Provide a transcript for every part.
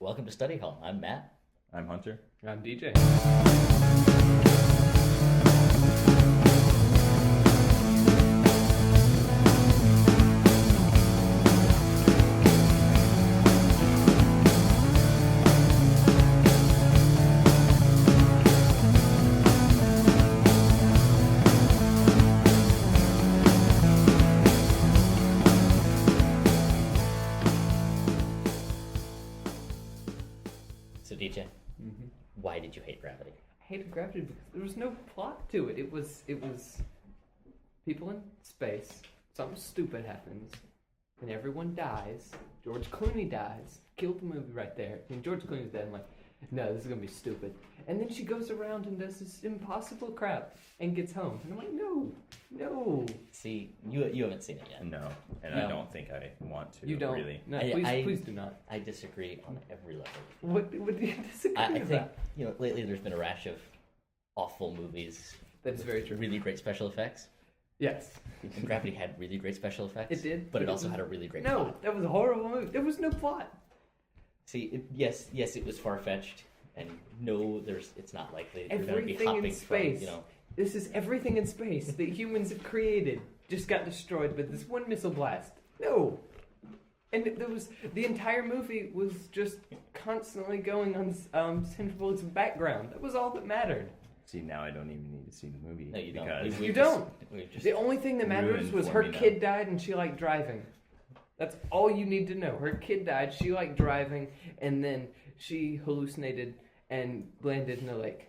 Welcome to Study Hall. I'm Matt. I'm Hunter. I'm DJ. So DJ, why did you hate Gravity? I hated Gravity because there was no plot to it. It was people in space, something stupid happens, and everyone dies. George Clooney dies. Killed the movie right there. And George Clooney's dead. I'm like, no, this is gonna be stupid. And then she goes around and does this impossible crap and gets home. And I'm like, no. See, you haven't seen it yet. No, and No. I don't think I want to. You don't. really. No, I- please do not. I disagree on every level. What do you disagree I about? think lately there's been a rash of awful movies. That's very true. Really great special effects. Yes. And Gravity had really great special effects. It did, but it but it also was- had a really great No, plot. that was a horrible movie. There was no plot. See, yes, it was far fetched, and no, it's not likely they're going to be Everything hopping in space. from This is everything in space that humans have created just got destroyed by this one missile blast. No. And the entire movie was just constantly going on Sandra Bullock's background. That was all that mattered. See, now I don't even need to see the movie. No, you don't. because We You just- don't. we just- The only thing that matters Ruined was for her me now. kid died and she liked driving. That's all you need to know. Her kid died, she liked driving, and then she hallucinated and landed in a lake.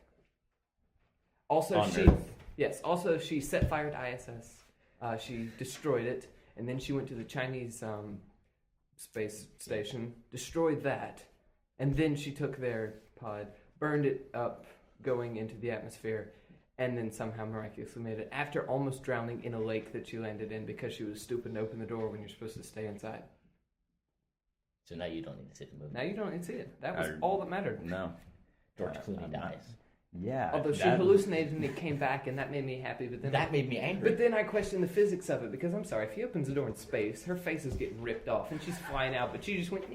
Also, On Earth. Also, she set fire to ISS. She destroyed it, and then she went to the Chinese space station, destroyed that, and then she took their pod, burned it up, going into the atmosphere, and then somehow miraculously made it after almost drowning in a lake that she landed in because she was stupid and opened the door when you're supposed to stay inside. So now you don't need to see the movie. Now you don't need to see it. That was I- all that mattered. No. George Uh, Clooney I'm dies. Yeah. Although she that- hallucinated and it came back, and that made me happy. But then That made me angry. But then I question the physics of it because I'm sorry, if he opens the door in space, her face is getting ripped off and she's flying out, but she just went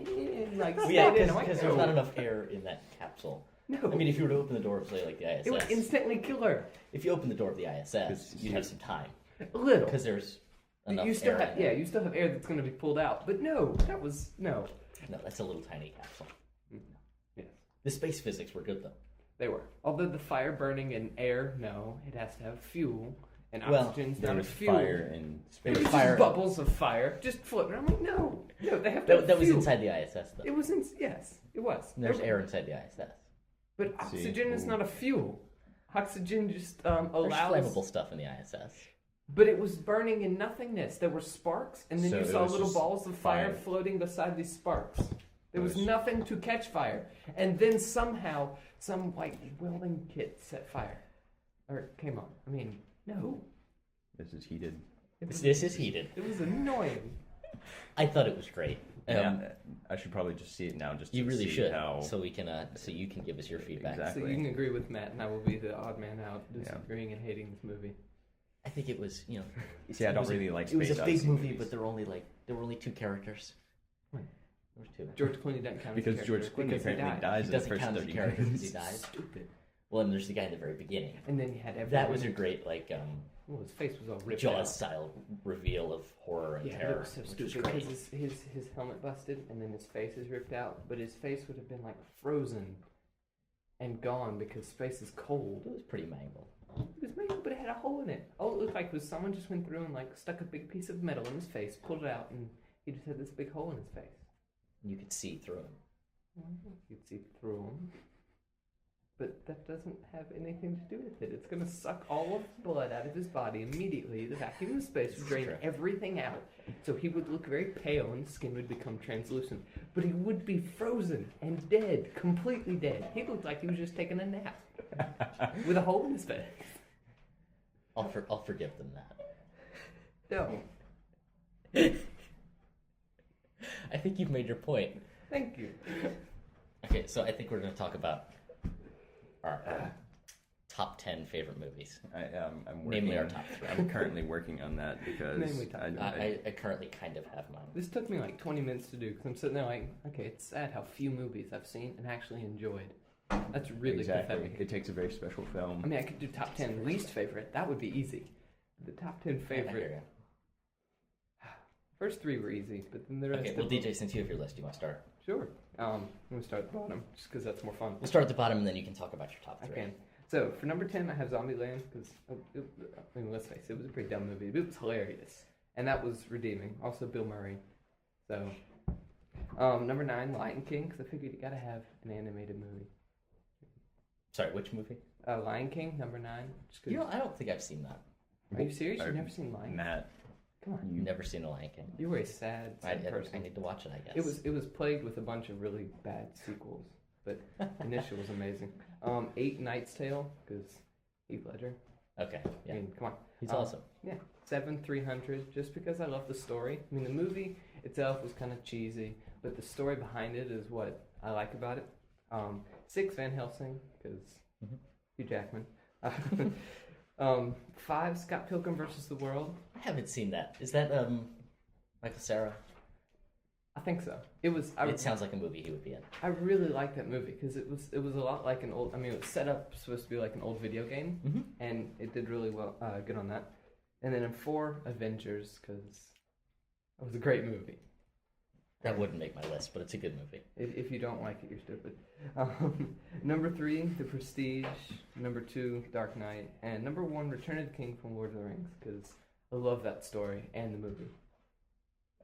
like Well, stayed yeah, in. I'm like, because no. there's not enough air in that capsule. No, I mean, if you were to open the door of, say, like the ISS, it would instantly kill her. if you open the door of the ISS, 'Cause you'd have some time A little. because there's enough You still air. have, in there. you still have air that's going to be pulled out. But no, that was no. No, that's a little tiny capsule. Yes, The space physics were good though. they were. Although the fire burning in air, no, it has to have fuel, and Well, oxygen's There not a was fuel. fire in It space. was fire- just bubbles of fire, just floating. I'm like, no, they have to. That, have that was fuel. inside the ISS though. It was yes, it was. There's There- air inside the ISS. But See? oxygen is Ooh. not a fuel. Oxygen just There's allows. flammable stuff in the ISS. But it was burning in nothingness. There were sparks, and then So you it saw was little just balls of fire fire. floating beside these sparks. There It was was- nothing to catch fire. And then somehow, some welding kit set fire. Or came on. I mean, no. This is heated. This is heated. It was annoying. I thought it was great. Yeah, I should probably just see it now. Just You to really see should, How... so we can, so you can give us your feedback. Exactly. So you can agree with Matt, and I will be the odd man out, disagreeing and hating this movie. I think it was, See, I it don't was a- really like It was space a big Odyssey movie, movies. but there were only two characters. Right. There was two. George Clooney doesn't count Because as a George character Clooney because he apparently died. dies He in the doesn't first count as a 30 character because he minutes. dies. Stupid. Well, and there's the guy in the very beginning. And then you had everyone. That was a great, like, Well, his face was all ripped out. Jaws-style reveal of horror and Yeah, terror, it was so which was stupid great. because his helmet busted and then his face is ripped out, but his face would have been like frozen and gone because space is cold. It was pretty mangled. It was mangled, but it had a hole in it. All it looked like was someone just went through and like stuck a big piece of metal in his face, pulled it out, and he just had this big hole in his face. You could see through him. You'd see through him. But that doesn't have anything to do with it. It's going to suck all of the blood out of his body immediately. The vacuum of space would drain True. everything out. So he would look very pale and his skin would become translucent. But he would be frozen and dead, completely dead. He looked like he was just taking a nap with a hole in his face. I'll forgive them that. No. I think you've made your point. Thank you. Okay, so I think we're going to talk about our top 10 favorite movies. I'm working, Namely our top 3. I'm currently working on that because Namely top I currently kind of have mine. This took me like 20 minutes to do because I'm sitting there like, okay, it's sad how few movies I've seen and actually enjoyed. That's really exactly. pathetic. It takes a very special film. I mean, I could do top 10 least favorite. That would be easy. The top 10 Yeah, I hear favorite. you. First 3 were easy, but then the rest. Okay, well, DJ, since you have your list, you want to start? Sure. I'm gonna start at the bottom just because that's more fun. We'll start at the bottom, and then you can talk about your top 3. I can. So for number 10, I have Zombieland because I mean, let's face it, it was a pretty dumb movie, but it was hilarious, and that was redeeming. Also, Bill Murray. So number 9, Lion King, because I figured you gotta have an animated movie. Sorry, which movie? Lion King, number 9. Just 'cause- I don't think I've seen that. Are you serious? You've never seen Lion King? Matt, Come on. You've never seen The Lion King. You were a sad I person. need to watch it, I guess. It was plagued with a bunch of really bad sequels, but initial was amazing. 8, Knight's Tale, because Heath Ledger. Okay, I yeah. mean, come on. He's awesome. Yeah. 7, 300, just because I love the story. I mean, the movie itself was kind of cheesy, but the story behind it is what I like about it. 6, Van Helsing, because Hugh Jackman. 5, Scott Pilgrim versus the World. I haven't seen that. Is that Michael Cera? I think so. It sounds like a movie he would be in. I really liked that movie because it was a lot like an old. I mean, it was set up supposed to be like an old video game, and it did really well, good on that. And then in 4, Avengers, because it was a great movie. That wouldn't make my list, but it's a good movie. If you don't like it, you're stupid. Number 3, The Prestige. Number 2, Dark Knight, and number 1, Return of the King from Lord of the Rings, because I love that story and the movie.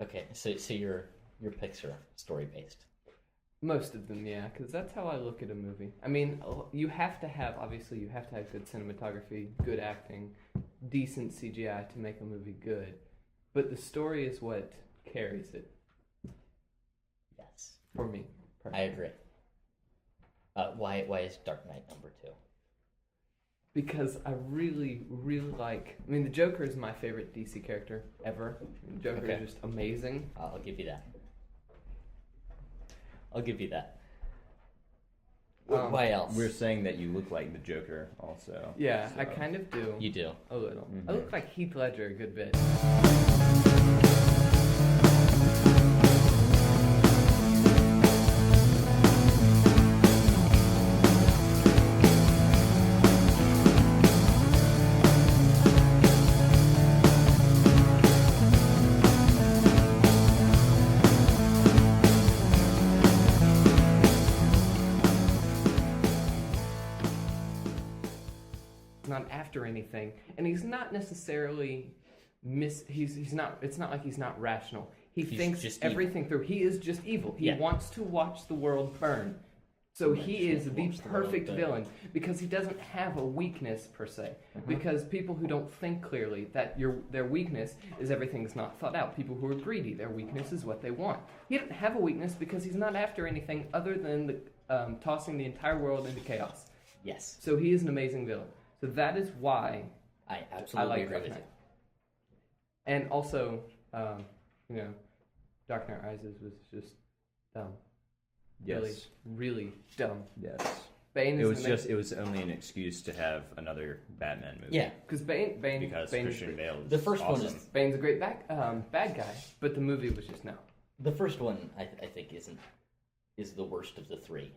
Okay, so your picks are story based. Most of them, yeah, because that's how I look at a movie. I mean, you have to have good cinematography, good acting, decent CGI to make a movie good, but the story is what carries it. Yes, For me, I personally. agree. Why is Dark Knight number 2? Because I really, really like. I mean, the Joker is my favorite DC character ever. The Joker is just amazing. I'll give you that. I'll give you that. Why else? we're saying that you look like the Joker also. Yeah, so. I kind of do. You do. A little. Mhm. I look like Heath Ledger a good bit. Not after anything, and he's not necessarily he's not. It's not like he's not rational. He's thinks just everything through. He is just evil. He Yeah. wants to watch the world burn. So he is the Watch the world perfect burn. villain because he doesn't have a weakness per se. Because people who don't think clearly, their weakness is everything's not thought out. People who are greedy, their weakness is what they want. He doesn't have a weakness because he's not after anything other than tossing the entire world into chaos. Yes, So he is an amazing villain. So that is why I absolutely like agree Dark with Knight. you. And also, Dark Knight Rises was just dumb. Yes. Really dumb. Yes. Bane It is was it was only an excuse to have another Batman movie. Yeah, because Bane Because Bane Christian is, Bale is The first one awesome. is- Bane's a great bad guy, but the movie was just no. the first one I think is the worst of the 3.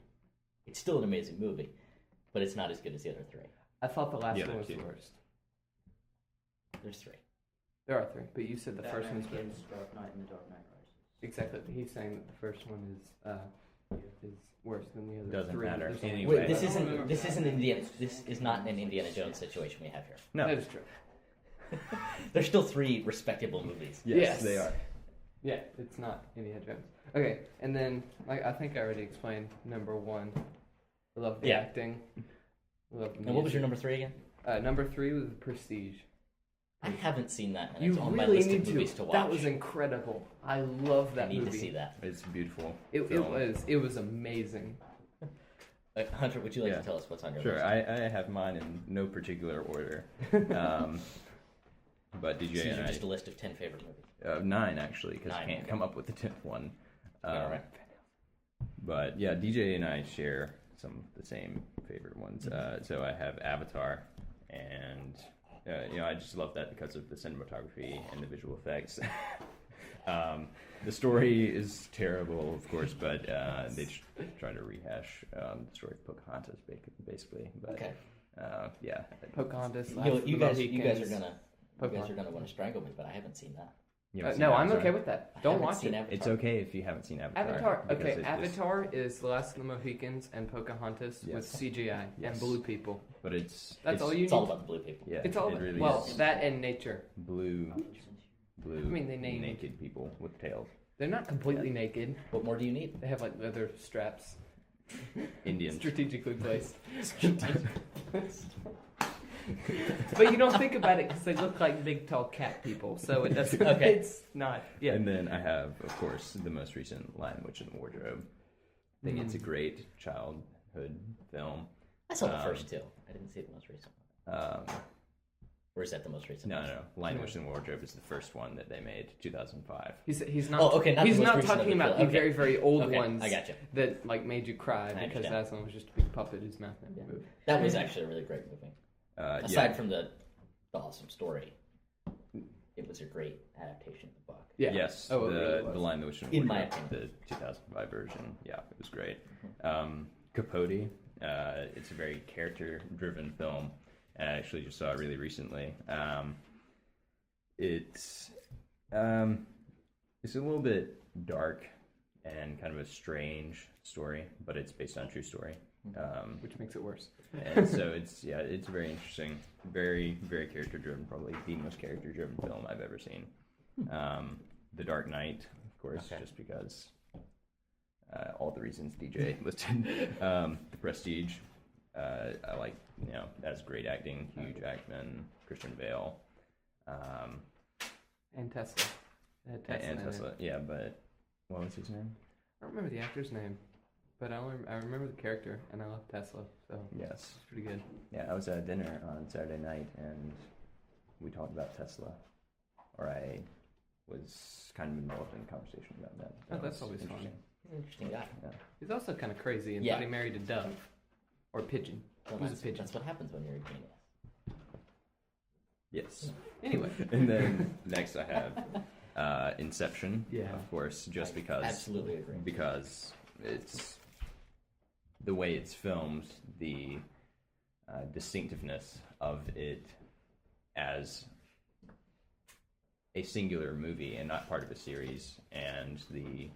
It's still an amazing movie, but it's not as good as the other 3. I thought the last The one other was the two. worst. There's 3. There are 3, but you said the first Batman one's good. Begins, Dark Knight, and The Dark Knight Rises. Exactly. He's saying that the first one is worse than the other Doesn't 3. matter. There's only- Anyway. Wait, this isn't Indiana. This is not an Indiana Jones situation we have here. No. That is true. There's still 3 respectable movies. Yes, they are. Yeah, it's not Indiana Jones. Okay, and then I think I already explained number 1. I love the Yeah. acting. I love the And what was your music. number 3 again? Number 3 was Prestige. I haven't seen that, and You it's on my really list need of movies to watch. That was incredible. I love I that need movie. to see that. It's beautiful. It film. was amazing. Hunter, would you like Yeah. to tell us what's on your Sure, list? I have mine in no particular order. But DJ These and are I, just a list of 10 favorite movies. 9 actually, because I 9, can't okay. come up with the 10th one. All right. But yeah, DJ and I share some of the same favorite ones. So I have Avatar, and I just love that because of the cinematography and the visual effects. The story is terrible, of course, but they try to rehash the story of Pocahontas, basically. But, Okay. Yeah. Pocahontas. You guys are gonna want to strangle me, but I haven't seen that. No, I'm okay with that. Don't watch it. It's okay if you haven't seen Avatar. Avatar. Okay, Avatar is The Last of the Mohicans and Pocahontas with CGI and blue people. But that's all you need. It's all about the blue people. Yeah, it's all really is. that and nature. Blue. I mean, they named naked people with tails. They're not completely naked. What more do you need? They have like leather straps. Indians. Strategically placed. But you don't think about it because they look like big, tall cat people, so it doesn't. Okay. It's not. Yeah. And then I have, of course, the most recent Lion, Witch, and the Wardrobe. I think it's a great childhood film. I saw the first two. I didn't see the most recent one. Or is that the most recent? No. Lion, Witch, and the Wardrobe is the first one that they made, 2005. He's not. Oh, okay. He's not talking about the very, very old Okay, ones. I gotcha. That like made you cry I because understand. Aslan was just a big puppet whose mouth never moved. That was actually a really great movie. Aside from the awesome story, it was a great adaptation of the book. Yeah. Yes. Oh, it really was. The Lion, the Witch, and the In Wardrobe, my opinion. the 2005 version. Yeah, it was great. Capote. It's a very character-driven film, and I actually just saw it really recently. It's a little bit dark and kind of a strange story, but it's based on a true story. Which makes it worse. And so it's very interesting, very, very character-driven, probably the most character-driven film I've ever seen. The Dark Knight, of course, just because all the reasons DJ listed. The Prestige, I like, that has great acting, Hugh Jackman, Christian Bale. And Tesla. And Tesla, yeah, but what was his name? I don't remember the actor's name, but I remember the character, and I love Tesla, so Yes. it's pretty good. Yeah, I was at dinner on Saturday night, and we talked about Tesla, or I was kind of involved in a conversation about that. Oh, that's always fun. interesting. He's an interesting guy. Yeah. He's also kind of crazy and Yeah. thought he married a dove. Or a pigeon. Well, He was that's, a pigeon. that's what happens when you're a genius. Yes. Anyway. And then next I have Inception, Yeah. of course, just I because absolutely agree. because it's the way it's filmed, the distinctiveness of it as a singular movie and not part of a series, and the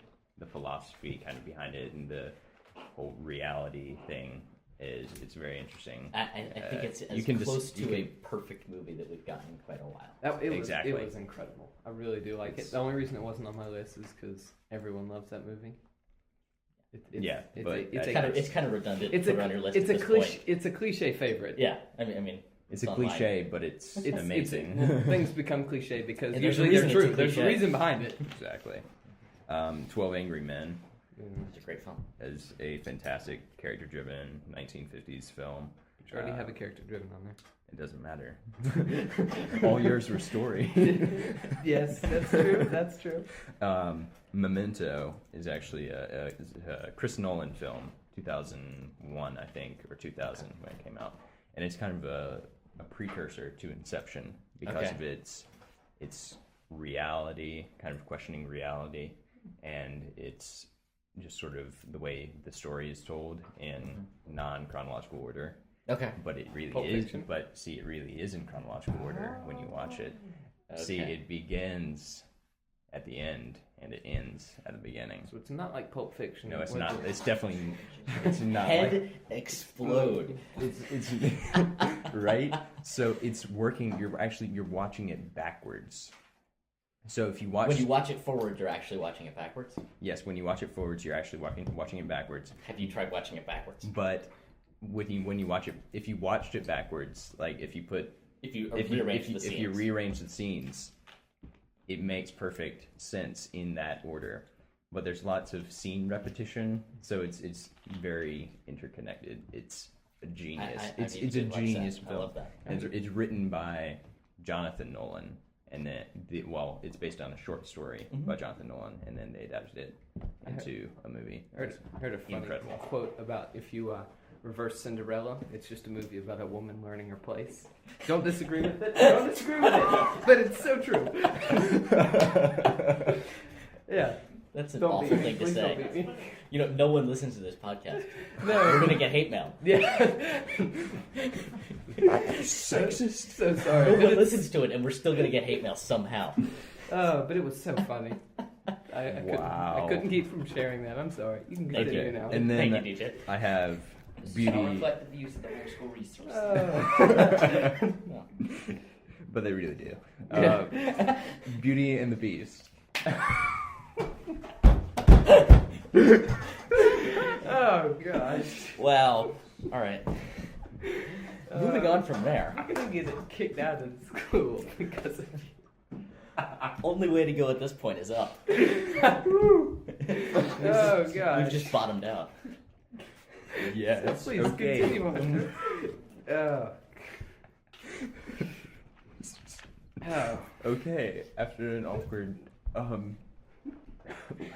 philosophy kind of behind it and the whole reality thing it's very interesting. I think it's as close to a perfect movie that we've gotten in quite a while. It Exactly. was incredible. I really do like it. The only reason it wasn't on my list is because everyone loves that movie. It's kind of redundant. It's to put it on your list it's at a this cliche. point. It's a cliche favorite. Yeah, I mean, It's a online. cliche, but it's amazing. Things become cliche because And there's usually a they're reason it's a true. There's a cliche. reason behind it. Exactly. 12 Angry Men It's a great film. is a fantastic character-driven 1950s film. You already have a character driven on there. It doesn't matter. All yours were story. Yes, that's true. That's true. Memento is actually a Chris Nolan film, 2001, I think, or 2000 when it came out. And it's kind of a precursor to Inception because of its reality, kind of questioning reality, and it's just sort of the way the story is told in non-chronological order. Okay. But it really Pulp is. Fiction? But see, it really is in chronological order when you watch it. See, Okay. it begins at the end and it ends at the beginning. So it's not like Pulp Fiction. No, it's where not. the- It's definitely. It's not Head explode. It's right. So it's working. You're watching it backwards. So if you watch, When you watch it forward, you're actually watching it backwards. yes, when you watch it forwards, you're actually watching it backwards. Have you tried watching it backwards? But when you watch it, if you watched it backwards, like if you rearrange the scenes, it makes perfect sense in that order. But there's lots of scene repetition, so it's very interconnected. It's a genius. I It's need a to watch genius that. I film. love that. It's written by Jonathan Nolan, and then it's based on a short story by Jonathan Nolan, and then they adapted it into a movie. Heard a funny Incredible. quote about if you reverse Cinderella, it's just a movie about a woman learning her place. Don't disagree with it. Don't disagree with it. But it's so true. Yeah. That's an Don't awful beat me. thing to Please don't say. beat me. You know, no one listens to this podcast. No. We're gonna get hate mail. Yeah. Sexist. So sorry. No But one it's- listens to it, and we're still gonna get hate mail somehow. Oh, but it was so funny. I Wow. couldn't keep from sharing that. I'm sorry. You can Thank continue you. now. And then Thank you, DJ. I have Shall Beauty, reflect the views of the high school resource. Oh. but they really do. Yeah. Beauty and the Beast. Oh gosh. Wow. All right. Moving on from there. I'm gonna get kicked out of school because of you. Only way to go at this point is up. Oh gosh. We've just bottomed out. Yes. Please okay. continue on. Oh. Oh. Okay. After an awkward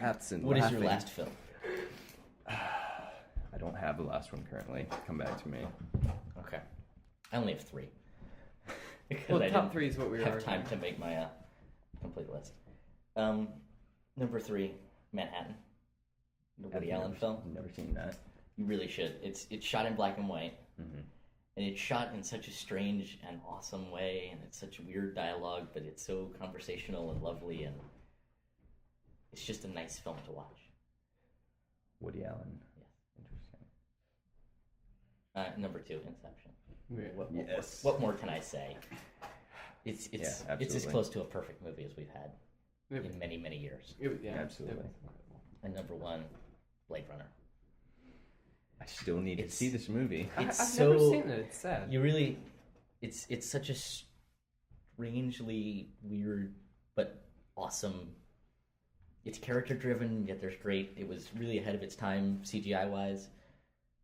laughs and What is your laughing. last film? I don't have the last one currently. Come back to me. Okay. I only have 3. Because Well, I top didn't 3 is what we were have arguing. time to make my complete list. Number 3, Manhattan. The Woody Allen film. Never seen that. You really should. It's shot in black and white, Mm-hmm. and it's shot in such a strange and awesome way, and it's such weird dialogue, but it's so conversational and lovely, and it's just a nice film to watch. Woody Allen. Yeah. Interesting. Number 2, Inception. Yes. What more can I say? It's Yeah, it's as absolutely. close to a perfect movie as we've had It- in many, many years. yeah, Absolutely. it was- And number 1, Blade Runner. I still need to It's- see this movie. I've It's never so- seen it. It's sad. You really, it's such a strangely weird but awesome. It's character driven, yet there's great. It was really ahead of its time CGI wise.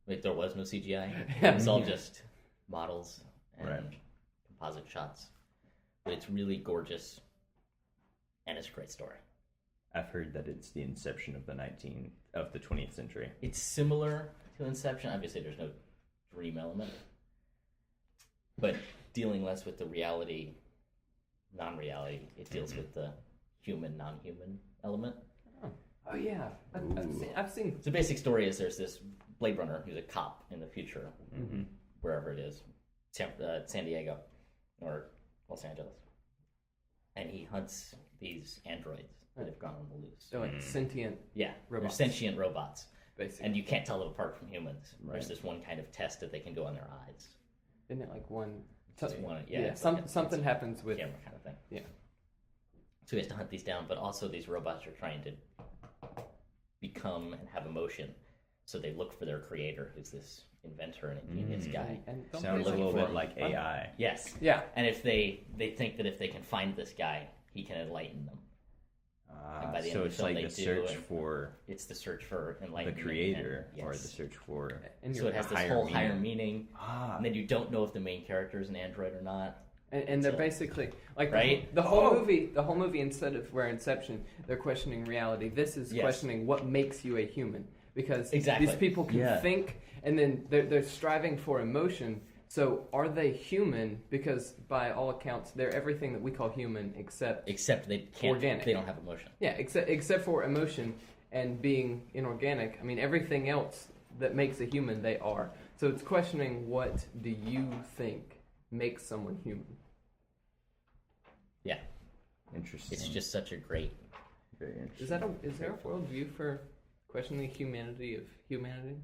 Like there was no CGI. It was all just models and Right. composite shots. But it's really gorgeous, and it's a great story. I've heard that it's the inception of the 20th century. It's similar to Inception. Obviously, there's no dream element, but dealing less with the reality, non-reality. It deals with the human, non-human element. Oh yeah, I've seen. So the basic story is there's this Blade Runner who's a cop in the future, wherever it is, San Diego or Los Angeles, and he hunts these androids that have gone on the loose. They're like sentient, Yeah, Robots. they're sentient robots, basically. and you can't tell them apart from humans. Right. There's this one kind of test that they can do on their eyes. Isn't it like one? Just one, Yeah, it's like something it's happens a with. camera kind of thing. Yeah. So he has to hunt these down, but also these robots are trying to become and have emotion. So they look for their creator, who's this inventor and ingenious guy. And don't Sounds a they- little for- bit like AI. Yes. Yeah. And if they think that if they can find this guy, he can enlighten them. And by the end So of the it's film, like they the do, search and for It's the search for the enlightenment. creator, and, or yes. the search for And So it has this higher whole meaning. higher meaning, ah. and then you don't know if the main character is an android or not. And they're So- basically like Right? the whole movie. The whole movie, instead of where Inception, they're questioning reality. This is Yes. questioning what makes you a human, because Exactly. these people can Yeah. think, and then they're striving for emotion. So are they human? Because by all accounts, they're everything that we call human, except Except they can't. Organic. They don't have emotion. yeah, except for emotion and being inorganic. I mean, everything else that makes a human, they are. So it's questioning, what do you think makes someone human? Yeah. Interesting. It's just such a great. very interesting. Is there a worldview for questioning the humanity of humanity?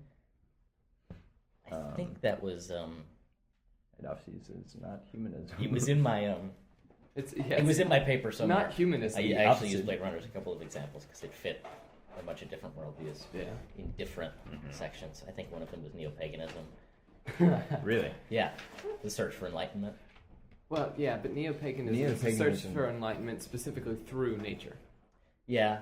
I think that was. It obviously is not humanism. It was in my. It's It was in my paper somewhere. not humanism. I the actually opposite. used Blade Runner as a couple of examples because it fit a bunch of different worldviews Yeah. in different sections. I think one of them was neo-paganism. Really? Yeah, the search for enlightenment. Well, yeah, but neo-paganism is the search Neo-paganism. for enlightenment specifically through nature. Yeah,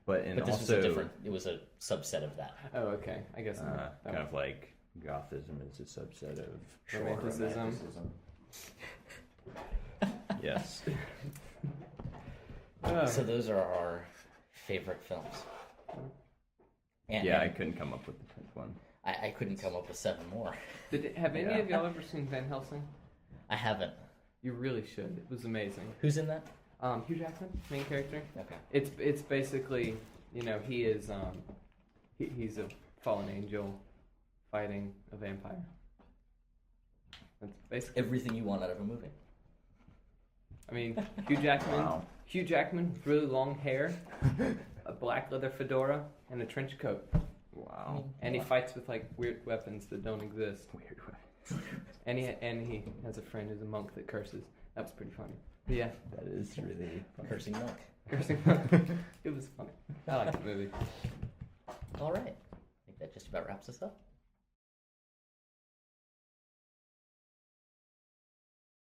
But but this was also a different. It was a subset of that. Oh, okay. I guess that kind one. of like Gothism is a subset of Romanticism. Yes. So those are our favorite films. And, Yeah, I and couldn't come up with the 10th one. I couldn't come up with 7 more. Have any Yeah. of y'all ever seen Van Helsing? I haven't. You really should. It was amazing. Who's in that? Hugh Jackman, main character. Okay. It's basically, he is he's a fallen angel fighting a vampire. That's basically. Everything you want out of a movie. I mean, Hugh Jackman. Wow. Hugh Jackman with really long hair, a black leather fedora, and a trench coat. Wow. And he fights with like weird weapons that don't exist. Weird way. And he has a friend who's a monk that curses. That was pretty funny. But yeah, That is really funny. Cursing Monk. cursing. It was funny. I like the movie. All right. I think that just about wraps us up.